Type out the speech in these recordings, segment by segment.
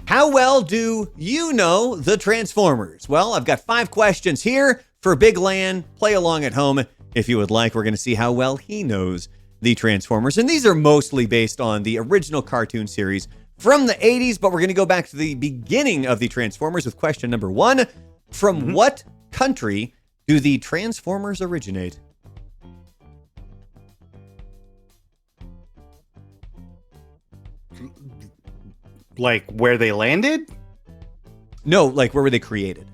How well do you know the Transformers? Well, I've got 5 questions here for Big Lan. Play along at home if you would like. We're going to see how well he knows the Transformers. And these are mostly based on the original cartoon series from the 80s, but we're going to go back to the beginning of the Transformers with question number 1. From what country do the Transformers originate? Like where they landed? No, like where were they created?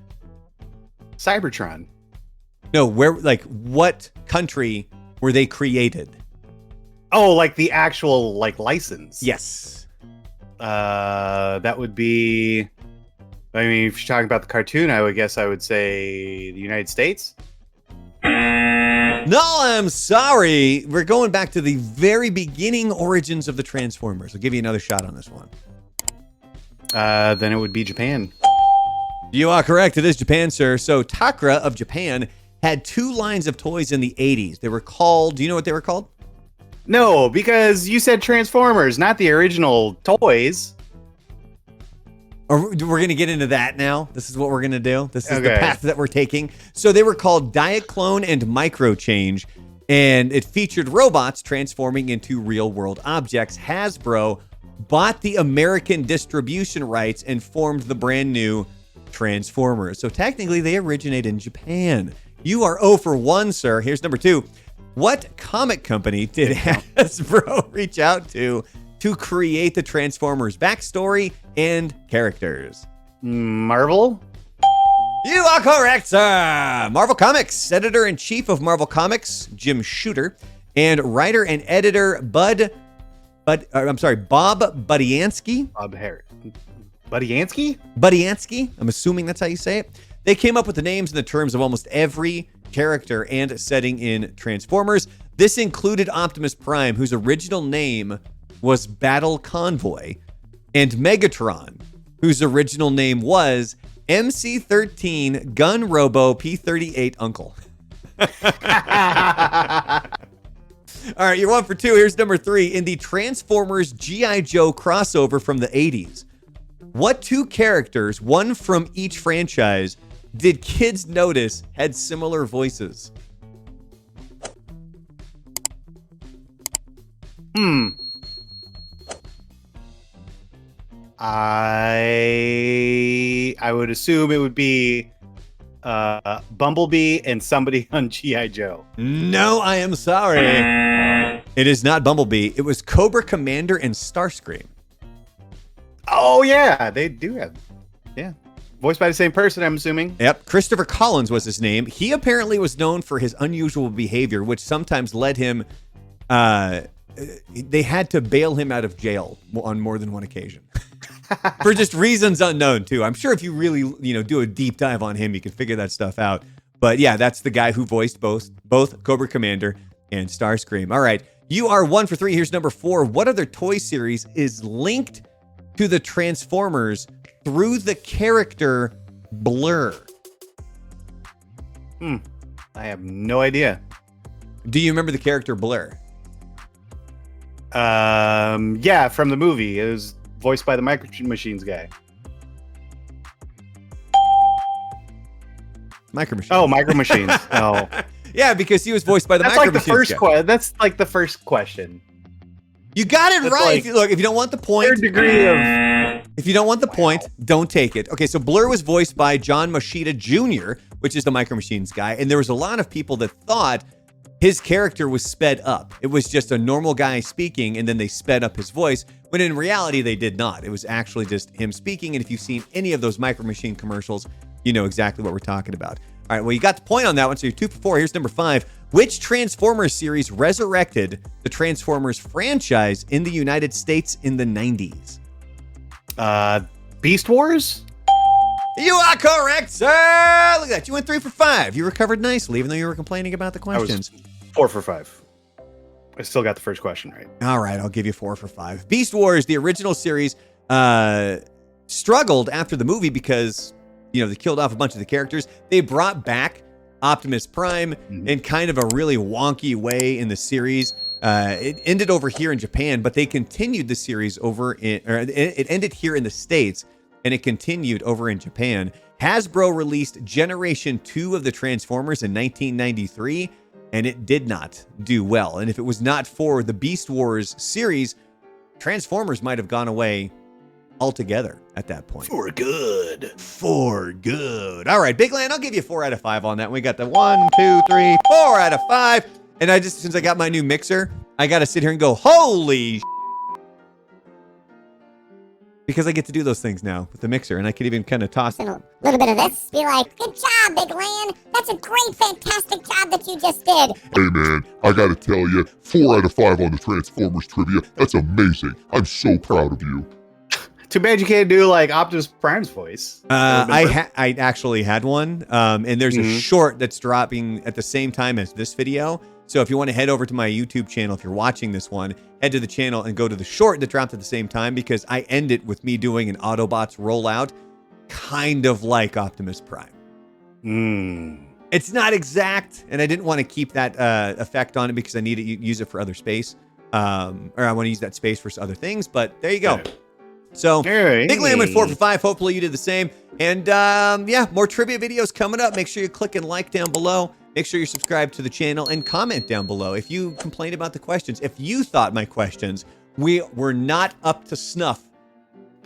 Cybertron. No, where, like what country were they created? Oh, like the actual like license. Yes. That would be. I mean, if you're talking about the cartoon, I would say the United States. No, I'm sorry. We're going back to the very beginning origins of the Transformers. I'll give you another shot on this one. Then it would be Japan. You are correct. It is Japan, sir. So Takara of Japan had 2 lines of toys in the 80s. They were called, do you know what they were called? No, because you said Transformers, not the original toys. Or we're going to get into that now. This is what we're going to do. This is the Okay. path that we're taking. So they were called Diaclone and Microchange, and it featured robots transforming into real-world objects. Hasbro bought the American distribution rights and formed the brand new Transformers. So technically, they originate in Japan. You are 0 for 1, sir. Here's number 2. What comic company did Hasbro reach out to create the Transformers backstory and characters? Marvel? You are correct, sir. Marvel Comics. Editor-in-chief of Marvel Comics, Jim Shooter, and writer and editor Bob Budiansky. Bob Harris. Budiansky? Budiansky. I'm assuming that's how you say it. They came up with the names and the terms of almost every character and setting in Transformers. This included Optimus Prime, whose original name was Battle Convoy, and Megatron, whose original name was MC-13 Gun Robo P-38 Uncle. All right, you're 1 for 2. Here's number 3. In the Transformers G.I. Joe crossover from the 80s, what 2 characters, one from each franchise, did kids notice had similar voices? I would assume it would be Bumblebee and somebody on G.I. Joe. No, I am sorry. It is not Bumblebee. It was Cobra Commander and Starscream. Oh, yeah. They do have. Yeah. Voiced by the same person, I'm assuming. Yep. Christopher Collins was his name. He apparently was known for his unusual behavior, which sometimes led him... they had to bail him out of jail on more than one occasion. For just reasons unknown, too. I'm sure if you really, do a deep dive on him, you can figure that stuff out. But yeah, that's the guy who voiced both Cobra Commander and Starscream. All right. You are 1 for 3. Here's number 4. What other toy series is linked to the Transformers through the character Blur? I have no idea. Do you remember the character Blur? Yeah, from the movie. It was voiced by the Micro Machines guy. Micro Machines. Oh, Micro Machines. Oh, yeah, because he was voiced by the that's Micro like the Machines first guy. That's like the first question. You got it That's right. like If you don't want the point, Third degree of. if you don't want the point, don't take it. Okay, so Blur was voiced by John Machida Jr., which is the Micro Machines guy, and there was a lot of people that thought his character was sped up. It was just a normal guy speaking, and then they sped up his voice, when in reality, they did not. It was actually just him speaking, and if you've seen any of those Micro Machine commercials, you know exactly what we're talking about. All right, well, you got the point on that one, so you're 2 for 4. Here's number 5. Which Transformers series resurrected the Transformers franchise in the United States in the 90s? Beast Wars? You are correct, sir! Look at that. You went 3 for 5. You recovered nicely, even though you were complaining about the questions. 4 for 5. I still got the first question right. All right, I'll give you 4 for 5. Beast Wars, the original series, struggled after the movie because, they killed off a bunch of the characters. They brought back Optimus Prime in kind of a really wonky way in the series. It ended over here in Japan, but they continued the series it ended here in the States. and it continued over in Japan. Hasbro released Generation 2 of the Transformers in 1993, and it did not do well. And if it was not for the Beast Wars series, Transformers might have gone away altogether at that point. For good. For good. All right, Big Land, I'll give you 4 out of 5 on that. We got the 1, 2, 3, 4 out of 5. And I just, since I got my new mixer, I got to sit here and go, holy because I get to do those things now with the mixer, and I can even kind of toss A little bit of this. Be like, good job, Big Land. That's a great, fantastic job that you just did. Hey man, I gotta tell you, 4 out of 5 on the Transformers trivia. That's amazing. I'm so proud of you. Too bad you can't do like Optimus Prime's voice. I actually had one, and there's a short that's dropping at the same time as this video. So if you want to head over to my YouTube channel, if you're watching this one, head to the channel and go to the short that dropped at the same time, because I end it with me doing an Autobots rollout, kind of like Optimus Prime. It's not exact, and I didn't want to keep that effect on it because I need to use it for other space, or I want to use that space for other things. But there you go. So, Big Land went 4 for 5. Hopefully you did the same. And yeah, more trivia videos coming up. Make sure you click and like down below. Make sure you're subscribed to the channel and comment down below. If you complain about the questions, if you thought my questions were not up to snuff,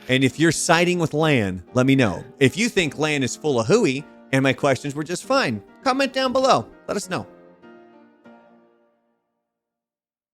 and if you're siding with Lan, let me know. If you think Lan is full of hooey and my questions were just fine, comment down below. Let us know.